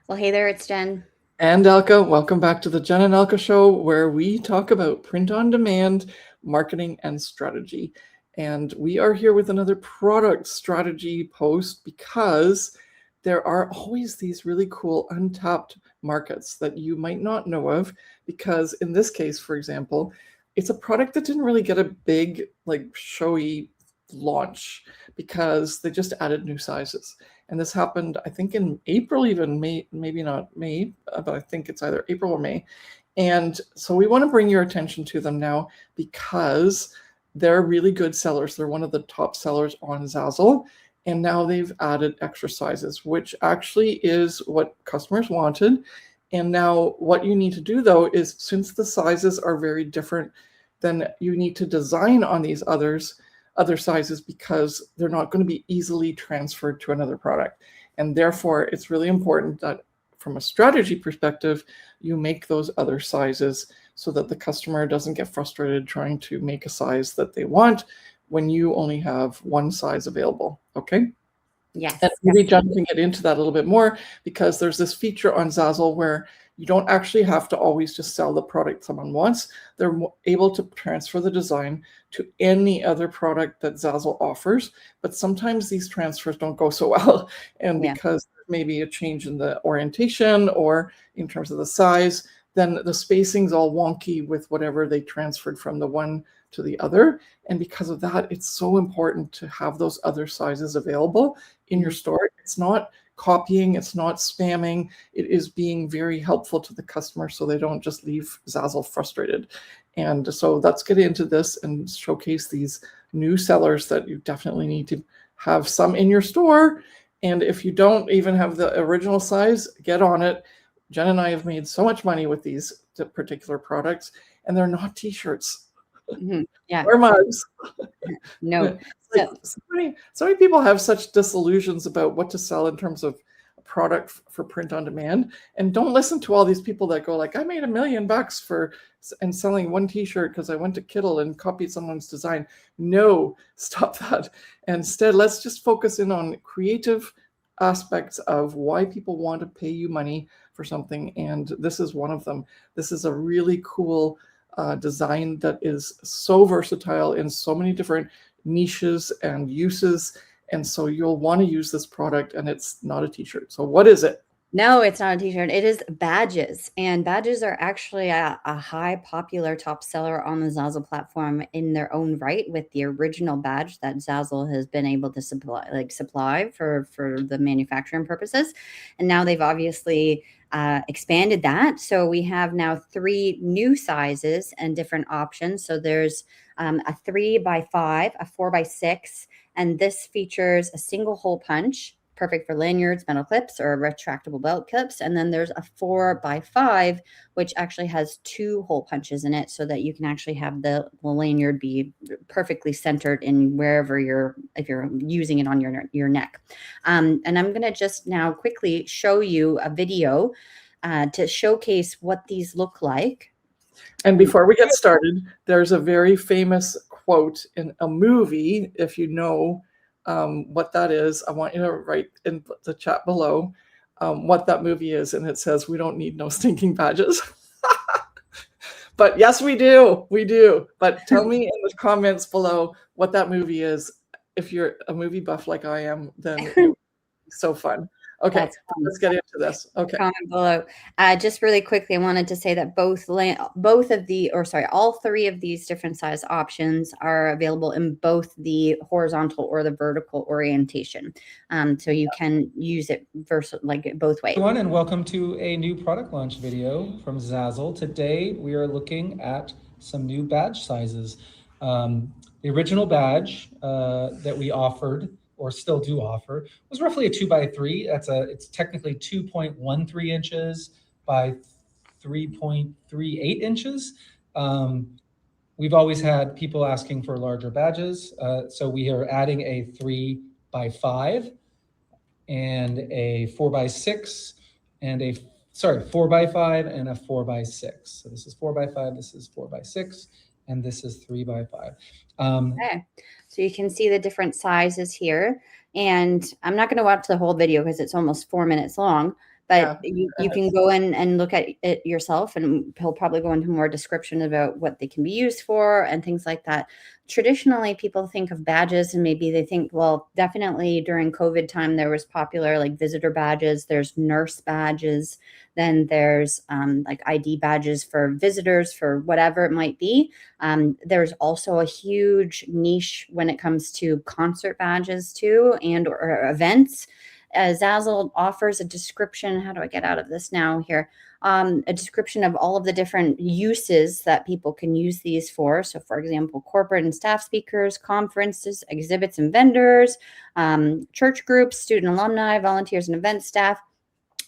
Well, hey there, it's Jen. And Elka, welcome back to the Jen and Elka Show, where we talk about print on demand, marketing, and strategy. And we are here with another product strategy post because there are always these really cool untapped markets that you might not know of. Because in this case, for example, it's a product that didn't really get a big, showy launch because they just added new sizes. And this happened, I think, in April, even May, maybe not May, but I think it's either April or May. And so we want to bring your attention to them now because they're really good sellers. They're one of the top sellers on Zazzle. And now they've added extra sizes, which actually is what customers wanted. And now what you need to do, though, is since the sizes are very different, then you need to design on these other sizes because they're not going to be easily transferred to another product. And therefore, it's really important that from a strategy perspective, you make those other sizes so that the customer doesn't get frustrated trying to make a size that they want when you only have one size available. Okay. Yes. And maybe John can get into that a little bit more because there's this feature on Zazzle where you don't actually have to always just sell the product someone wants. They're able to transfer the design to any other product that Zazzle offers. But sometimes these transfers don't go so well. And because maybe a change in the orientation or in terms of the size, then the spacing's all wonky with whatever they transferred from the one to the other. And because of that, it's so important to have those other sizes available in your store. It's not copying, it's not spamming, it is being very helpful to the customer so they don't just leave Zazzle frustrated. And so let's get into this and showcase these new sellers that you definitely need to have some in your store. And if you don't even have the original size, get on it. Jen and I have made so much money with these particular products, and they're not t-shirts. Yeah. Or mugs. No. So many people have such disillusions about what to sell in terms of a product for print on demand, and don't listen to all these people that go like, I made $1 million for and selling one t-shirt because I went to Kittle and copied someone's design. No, stop that. Instead, let's just focus in on creative aspects of why people want to pay you money for something, and this is one of them. This is a really cool design that is so versatile in so many different niches and uses. And so you'll want to use this product, and it's not a t-shirt. So what is it? No, it's not a t-shirt. It is badges. And badges are actually a high popular top seller on the Zazzle platform in their own right, with the original badge that Zazzle has been able to supply for the manufacturing purposes. And now they've obviously expanded that. So we have now 3 new sizes and different options. So there's a 3x5, a 4x6, and this features a single hole punch, perfect for lanyards, metal clips, or retractable belt clips. And then there's a 4x5, which actually has 2 hole punches in it so that you can actually have the lanyard be perfectly centered in wherever if you're using it on your neck. And I'm going to just now quickly show you a video to showcase what these look like. And before we get started, there's a very famous quote in a movie. If you know what that is, I want you to write in the chat below what that movie is. And it says, we don't need no stinking badges. But yes, we do. We do. But tell me in the comments below what that movie is. If you're a movie buff like I am, then it would be so fun. Okay, let's get into this. Okay. Comment below. Just really quickly, I wanted to say that all 3 of these different size options are available in both the horizontal or the vertical orientation. So you can use it both ways. Everyone, and welcome to a new product launch video from Zazzle. Today we are looking at some new badge sizes. The original badge that we offered, or still do offer, was roughly a 2x3. It's technically 2.13 inches by 3.38 inches. We've always had people asking for larger badges, so we are adding a 3x5 and a 4x6 and a 4x5 and a 4x6. So this is 4x5, this is 4x6, and this is 3x5. Okay, so you can see the different sizes here, and I'm not going to watch the whole video because it's almost 4 minutes long, but Yeah. you can go in and look at it yourself, and he'll probably go into more description about what they can be used for and things like that. Traditionally, people think of badges and maybe they think, well, definitely during COVID time, there was popular like visitor badges, there's nurse badges, then there's like ID badges for visitors for whatever it might be. There's also a huge niche when it comes to concert badges too, and or events. Zazzle offers a description. How do I get out of this now here? A description of all of the different uses that people can use these for. So, for example, corporate and staff speakers, conferences, exhibits and vendors, church groups, student alumni, volunteers and event staff.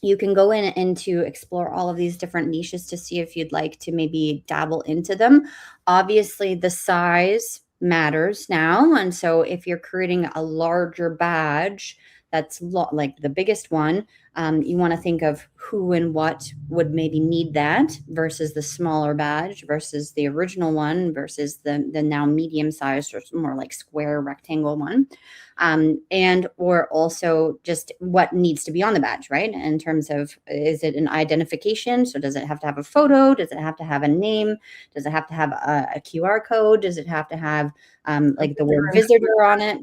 You can go in and to explore all of these different niches to see if you'd like to maybe dabble into them. Obviously, the size matters now. And so if you're creating a larger badge, that's like the biggest one, you want to think of who and what would maybe need that versus the smaller badge versus the original one versus the now medium sized or more like square rectangle one. And or also just what needs to be on the badge, right? In terms of, is it an identification? So does it have to have a photo? Does it have to have a name? Does it have to have a QR code? Does it have to have like the word visitor on it?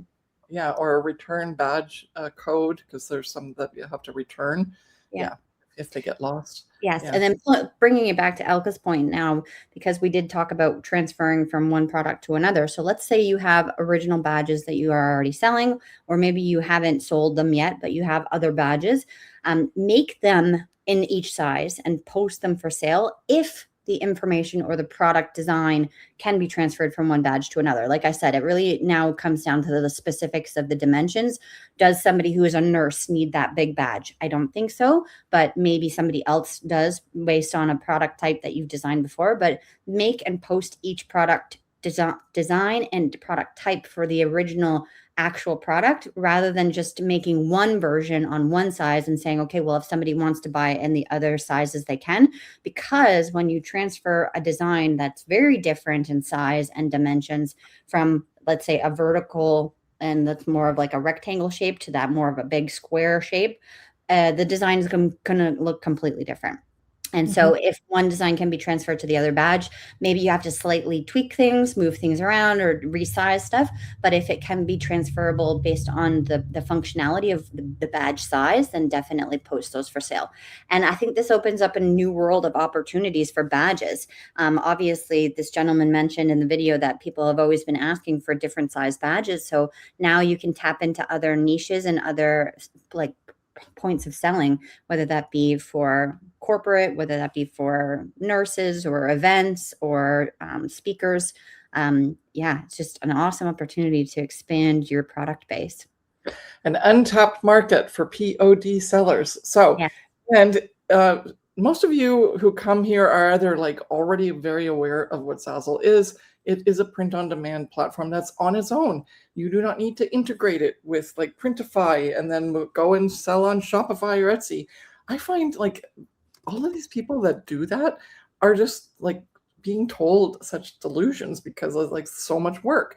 Yeah, or a return badge code, because there's some that you have to return. Yeah, if they get lost. Yes. Yeah. And then bringing it back to Elka's point now, because we did talk about transferring from one product to another. So let's say you have original badges that you are already selling, or maybe you haven't sold them yet, but you have other badges. Make them in each size and post them for sale if the information or the product design can be transferred from one badge to another. Like I said, it really now comes down to the specifics of the dimensions. Does somebody who is a nurse need that big badge? I don't think so, but maybe somebody else does based on a product type that you've designed before. But make and post each product design and product type for the original actual product, rather than just making one version on one size and saying, okay, well, if somebody wants to buy it in the other sizes, they can. Because when you transfer a design that's very different in size and dimensions from, let's say, a vertical and that's more of like a rectangle shape to that more of a big square shape, the design is going to look completely different. And so if one design can be transferred to the other badge, maybe you have to slightly tweak things, move things around, or resize stuff. But if it can be transferable based on the functionality of the badge size, then definitely post those for sale. And I think this opens up a new world of opportunities for badges. Obviously, this gentleman mentioned in the video that people have always been asking for different size badges. So now you can tap into other niches and other like points of selling, whether that be for corporate, whether that be for nurses or events or speakers. It's just an awesome opportunity to expand your product base. An untapped market for POD sellers. So, and most of you who come here are either like already very aware of what Zazzle is. It is a print-on-demand platform that's on its own. You do not need to integrate it with like Printify and then go and sell on Shopify or Etsy. I find like all of these people that do that are just like being told such delusions because of like so much work.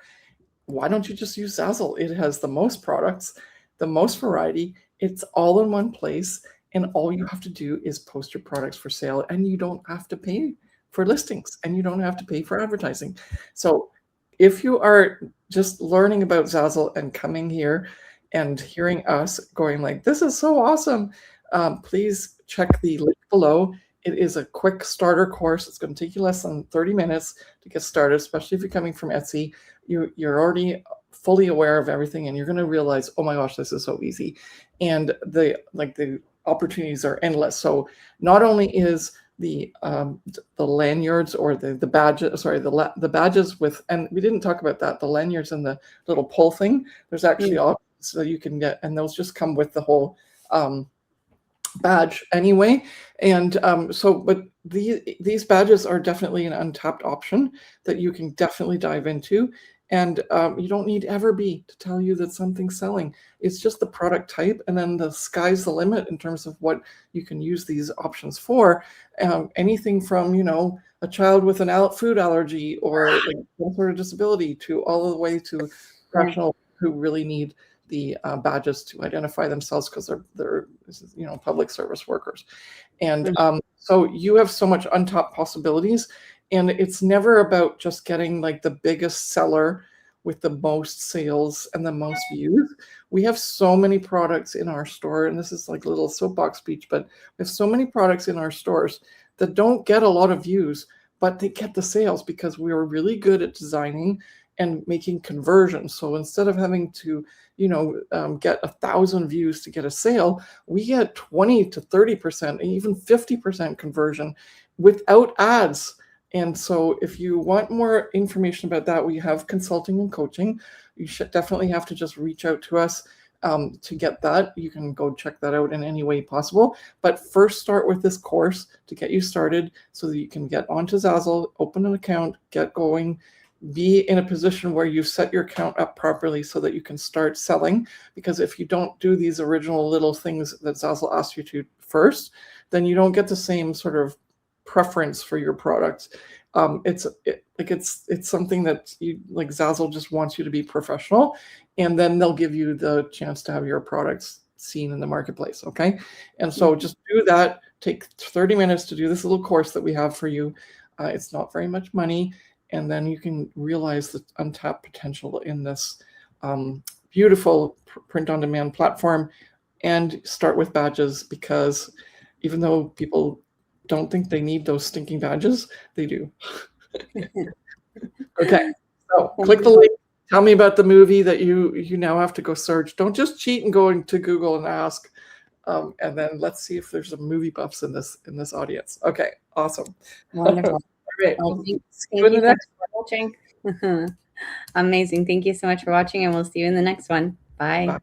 Why don't you just use Zazzle? It has the most products, the most variety. It's all in one place. And all you have to do is post your products for sale, and you don't have to pay for listings, and you don't have to pay for advertising. So if you are just learning about Zazzle and coming here and hearing us going like, this is so awesome, please check the link below. It is a quick starter course. It's going to take you less than 30 minutes to get started, especially if you're coming from Etsy. You're already fully aware of everything, and you're going to realize, oh my gosh, this is so easy. And the opportunities are endless. So not only is the lanyards or the badges, sorry, the badges with, and we didn't talk about that, the lanyards and the little pull thing, there's actually options so you can get, and those just come with the whole badge anyway. And but these badges are definitely an untapped option that you can definitely dive into. And you don't need Everbee to tell you that something's selling. It's just the product type, and then the sky's the limit in terms of what you can use these options for. Anything from, a child with an food allergy or like some sort of disability to all the way to professionals who really need the badges to identify themselves because they're public service workers. And so you have so much untapped possibilities, and it's never about just getting like the biggest seller with the most sales and the most views. We have so many products in our store, and this is like a little soapbox speech, but we have so many products in our stores that don't get a lot of views, but they get the sales because we are really good at designing and making conversions. So instead of having to, get 1,000 views to get a sale, we get 20 to 30%, even 50% conversion without ads. And so if you want more information about that, we have consulting and coaching. You should definitely have to just reach out to us to get that. You can go check that out in any way possible. But first start with this course to get you started so that you can get onto Zazzle, open an account, get going, be in a position where you set your account up properly so that you can start selling. Because if you don't do these original little things that Zazzle asks you to first, then you don't get the same sort of preference for your products. It's something that you like. Zazzle just wants you to be professional, and then they'll give you the chance to have your products seen in the marketplace. Okay, and so just do that. Take 30 minutes to do this little course that we have for you. It's not very much money, and then you can realize the untapped potential in this beautiful print-on-demand platform, and start with badges, because even though people don't think they need those stinking badges, they do. Okay, so click the link. Tell me about the movie that you now have to go search. Don't just cheat and go into Google and ask. And then let's see if there's some movie buffs in this audience. Okay, awesome. Wonderful. All right. Well, See thank you in the you so next much for watching. Amazing. Thank you so much for watching, and we'll see you in the next one. Bye. Bye.